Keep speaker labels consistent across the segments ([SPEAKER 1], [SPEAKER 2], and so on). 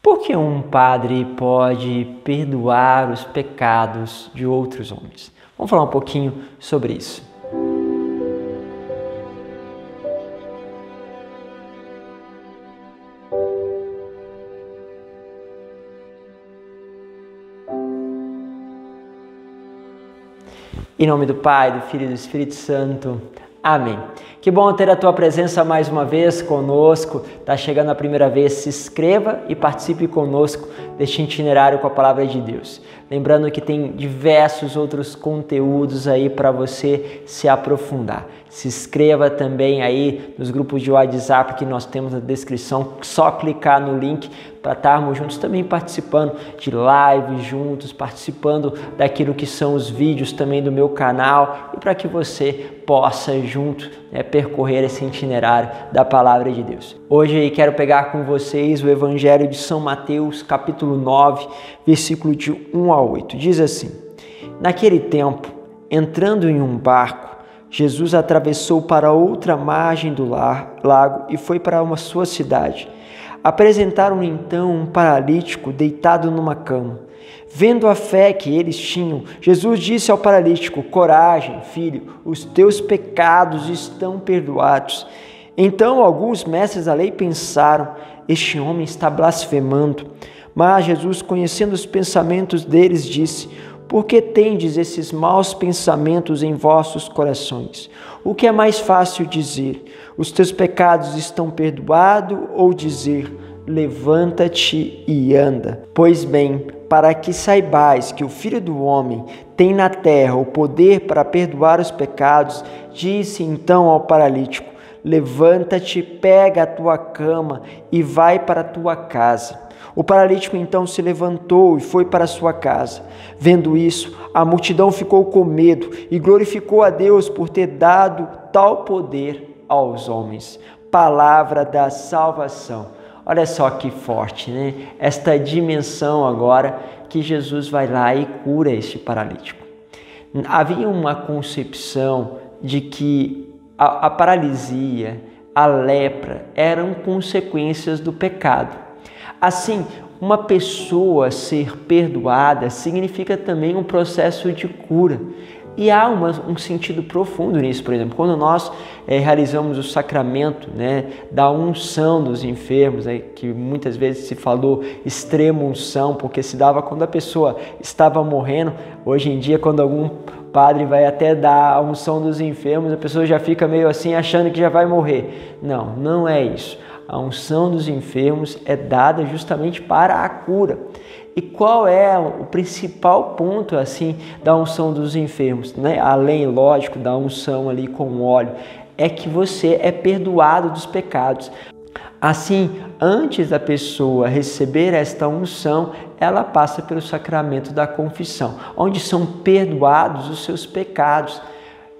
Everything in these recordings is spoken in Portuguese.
[SPEAKER 1] Por que um padre pode perdoar os pecados de outros homens? Vamos falar um pouquinho sobre isso. Em nome do Pai, do Filho e do Espírito Santo. Amém. Que bom ter a tua presença mais uma vez conosco. Está chegando a primeira vez, se inscreva e participe conosco deste itinerário com a Palavra de Deus. Lembrando que tem diversos outros conteúdos aí para você se aprofundar. Se inscreva também aí nos grupos de WhatsApp que nós temos na descrição. Só clicar no link para estarmos juntos também participando de lives juntos, participando daquilo que são os vídeos também do meu canal e para que você possa junto percorrer esse itinerário da Palavra de Deus. Hoje quero pegar com vocês o Evangelho de São Mateus, capítulo 9, versículo de 1 a 8. Diz assim: Naquele tempo, entrando em um barco, Jesus atravessou para outra margem do lago e foi para uma sua cidade. Apresentaram-lhe então um paralítico deitado numa cama. Vendo a fé que eles tinham, Jesus disse ao paralítico: Coragem, filho, os teus pecados estão perdoados. Então alguns mestres da lei pensaram: Este homem está blasfemando. Mas Jesus, conhecendo os pensamentos deles, disse: Por que tendes esses maus pensamentos em vossos corações? O que é mais fácil dizer: Os teus pecados estão perdoados, ou dizer: Levanta-te e anda? Pois bem, para que saibais que o Filho do Homem tem na terra o poder para perdoar os pecados, disse então ao paralítico: Levanta-te, pega a tua cama e vai para a tua casa. O paralítico então se levantou e foi para sua casa. Vendo isso, a multidão ficou com medo e glorificou a Deus por ter dado tal poder aos homens. Palavra da salvação. Olha só que forte, né? Esta dimensão agora que Jesus vai lá e cura este paralítico. Havia uma concepção de que a paralisia, a lepra, eram consequências do pecado. Assim, uma pessoa ser perdoada significa também um processo de cura. E há um sentido profundo nisso. Por exemplo, quando nós realizamos o sacramento da unção dos enfermos, que muitas vezes se falou extrema unção, porque se dava quando a pessoa estava morrendo. Hoje em dia, quando algum padre vai até dar a unção dos enfermos, a pessoa já fica meio assim, achando que já vai morrer. Não, não é isso. A unção dos enfermos é dada justamente para a cura. E qual é o principal ponto assim da unção dos enfermos, Além, lógico, da unção ali com óleo, é que você é perdoado dos pecados. Assim, antes da pessoa receber esta unção, ela passa pelo sacramento da confissão, onde são perdoados os seus pecados.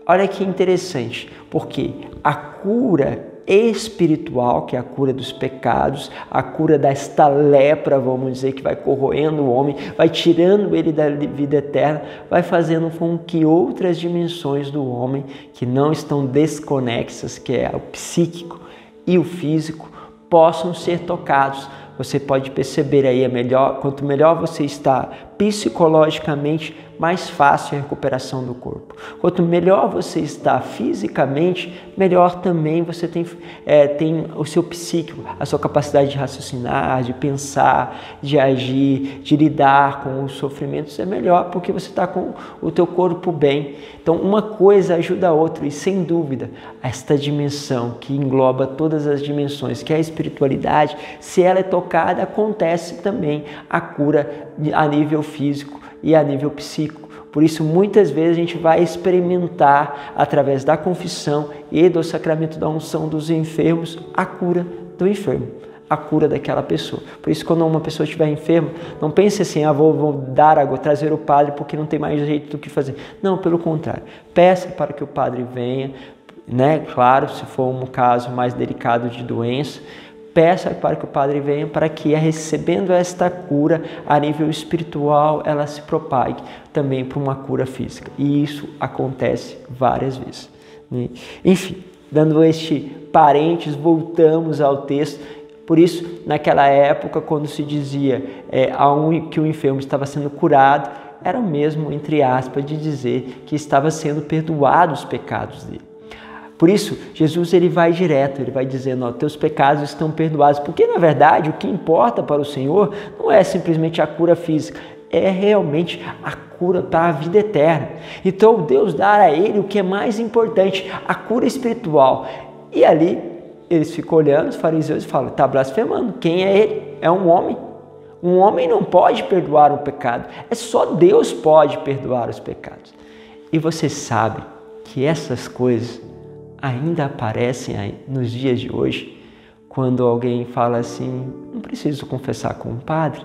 [SPEAKER 1] Olha que interessante, porque a cura espiritual, que é a cura dos pecados, a cura desta lepra, vamos dizer, que vai corroendo o homem, vai tirando ele da vida eterna, vai fazendo com que outras dimensões do homem que não estão desconexas, que é o psíquico e o físico, possam ser tocados. Você pode perceber aí, quanto melhor você está psicologicamente, mais fácil a recuperação do corpo. Quanto melhor você está fisicamente, melhor também você tem o seu psíquico, a sua capacidade de raciocinar, de pensar, de agir, de lidar com os sofrimentos é melhor porque você está com o teu corpo bem. Então uma coisa ajuda a outra e sem dúvida esta dimensão que engloba todas as dimensões, que é a espiritualidade, se ela é tocada, acontece também a cura a nível físico e a nível psíquico. Por isso, muitas vezes a gente vai experimentar, através da confissão e do sacramento da unção dos enfermos, a cura do enfermo, a cura daquela pessoa. Por isso, quando uma pessoa estiver enferma, não pense assim, vou trazer o padre porque não tem mais jeito do que fazer. Não, pelo contrário. Peça para que o padre venha, Claro, se for um caso mais delicado de doença, peça para que o padre venha para que, recebendo esta cura a nível espiritual, ela se propague também para uma cura física. E isso acontece várias vezes. Enfim, dando este parênteses, voltamos ao texto. Por isso, naquela época, quando se dizia que o enfermo estava sendo curado, era mesmo, entre aspas, de dizer que estava sendo perdoados os pecados dele. Por isso, Jesus ele vai direto, ele vai dizendo, teus pecados estão perdoados, porque na verdade o que importa para o Senhor não é simplesmente a cura física, é realmente a cura para a vida eterna. Então Deus dá a ele o que é mais importante, a cura espiritual. E ali eles ficam olhando, os fariseus, e falam, está blasfemando, quem é ele? É um homem. Um homem não pode perdoar um pecado, é só Deus pode perdoar os pecados. E você sabe que essas coisas ainda aparecem aí nos dias de hoje, quando alguém fala assim, não preciso confessar com o padre,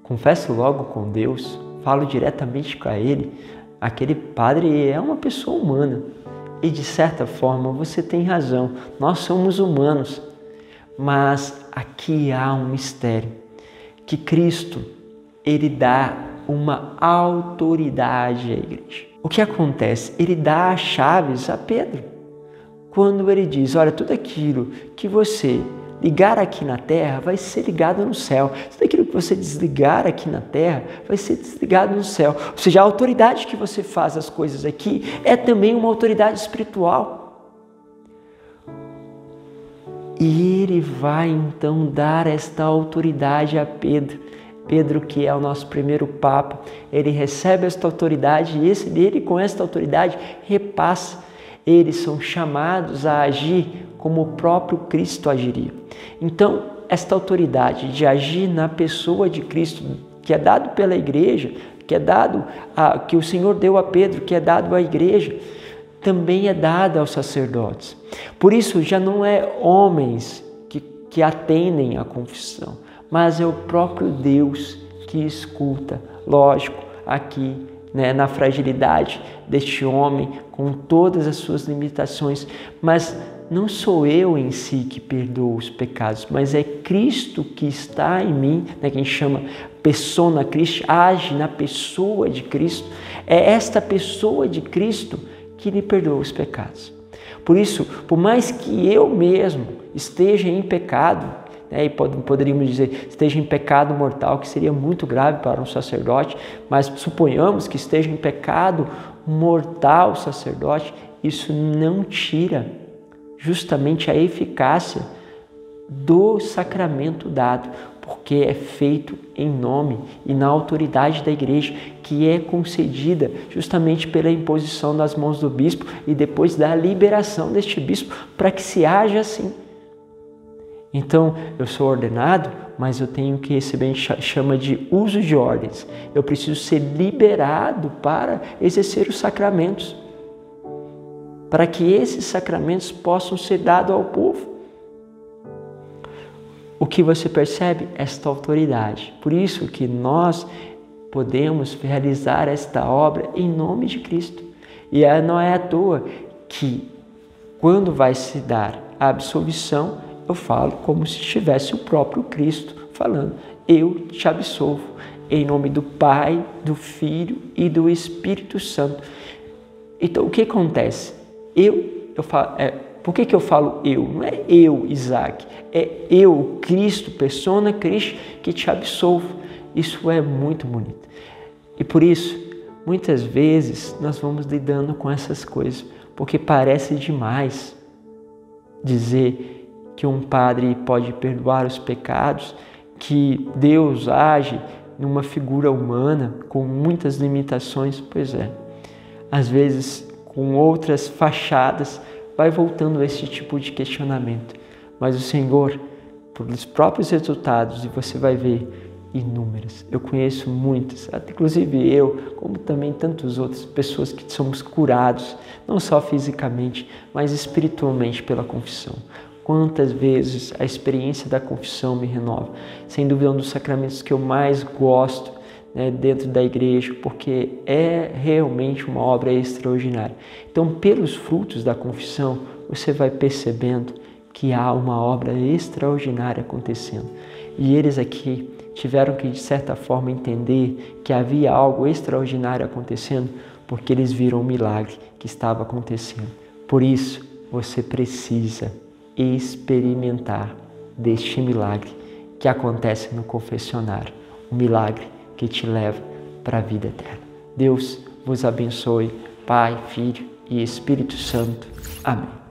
[SPEAKER 1] confesso logo com Deus, falo diretamente com ele. Aquele padre é uma pessoa humana e de certa forma você tem razão, nós somos humanos, mas aqui há um mistério, que Cristo, ele dá uma autoridade à igreja. O que acontece? Ele dá as chaves a Pedro. Quando ele diz, olha, tudo aquilo que você ligar aqui na terra vai ser ligado no céu. Tudo aquilo que você desligar aqui na terra vai ser desligado no céu. Ou seja, a autoridade que você faz as coisas aqui é também uma autoridade espiritual. E ele vai então dar esta autoridade a Pedro. Pedro, que é o nosso primeiro Papa, ele recebe esta autoridade e ele com esta autoridade repassa. Eles são chamados a agir como o próprio Cristo agiria. Então, esta autoridade de agir na pessoa de Cristo, que é dado pela igreja, que o Senhor deu a Pedro, que é dado à igreja, também é dada aos sacerdotes. Por isso, já não é homens que atendem à confissão, mas é o próprio Deus que escuta. Lógico, aqui, na fragilidade deste homem, com todas as suas limitações, mas não sou eu em si que perdoo os pecados, mas é Cristo que está em mim, que a gente chama persona Christi, age na pessoa de Cristo. É esta pessoa de Cristo que lhe perdoa os pecados. Por isso, por mais que eu mesmo esteja em pecado, e poderíamos dizer, esteja em pecado mortal, que seria muito grave para um sacerdote, mas suponhamos que esteja em pecado mortal o sacerdote, isso não tira justamente a eficácia do sacramento dado, porque é feito em nome e na autoridade da igreja, que é concedida justamente pela imposição nas mãos do bispo e depois da liberação deste bispo para que se haja assim. Então, eu sou ordenado, mas eu tenho que receber, a gente chama de uso de ordens. Eu preciso ser liberado para exercer os sacramentos, para que esses sacramentos possam ser dados ao povo. O que você percebe? Esta autoridade. Por isso que nós podemos realizar esta obra em nome de Cristo. E não é à toa que, quando vai se dar a absolvição, eu falo como se estivesse o próprio Cristo falando. Eu te absolvo em nome do Pai, do Filho e do Espírito Santo. Então, o que acontece? Por que eu falo eu? Não é eu, Isaac. É eu, Cristo, persona Cristo, que te absolvo. Isso é muito bonito. E por isso, muitas vezes, nós vamos lidando com essas coisas, porque parece demais dizer que um padre pode perdoar os pecados, que Deus age numa figura humana com muitas limitações. Pois é, às vezes com outras fachadas vai voltando a esse tipo de questionamento, mas o Senhor, pelos próprios resultados, e você vai ver inúmeras, eu conheço muitas, inclusive eu, como também tantas outras pessoas que somos curados, não só fisicamente, mas espiritualmente pela confissão. Quantas vezes a experiência da confissão me renova. Sem dúvida, um dos sacramentos que eu mais gosto dentro da igreja, porque é realmente uma obra extraordinária. Então, pelos frutos da confissão, você vai percebendo que há uma obra extraordinária acontecendo. E eles aqui tiveram que, de certa forma, entender que havia algo extraordinário acontecendo, porque eles viram o milagre que estava acontecendo. Por isso, você precisa experimentar deste milagre que acontece no confessionário, um milagre que te leva para a vida eterna. Deus vos abençoe, Pai, Filho e Espírito Santo. Amém.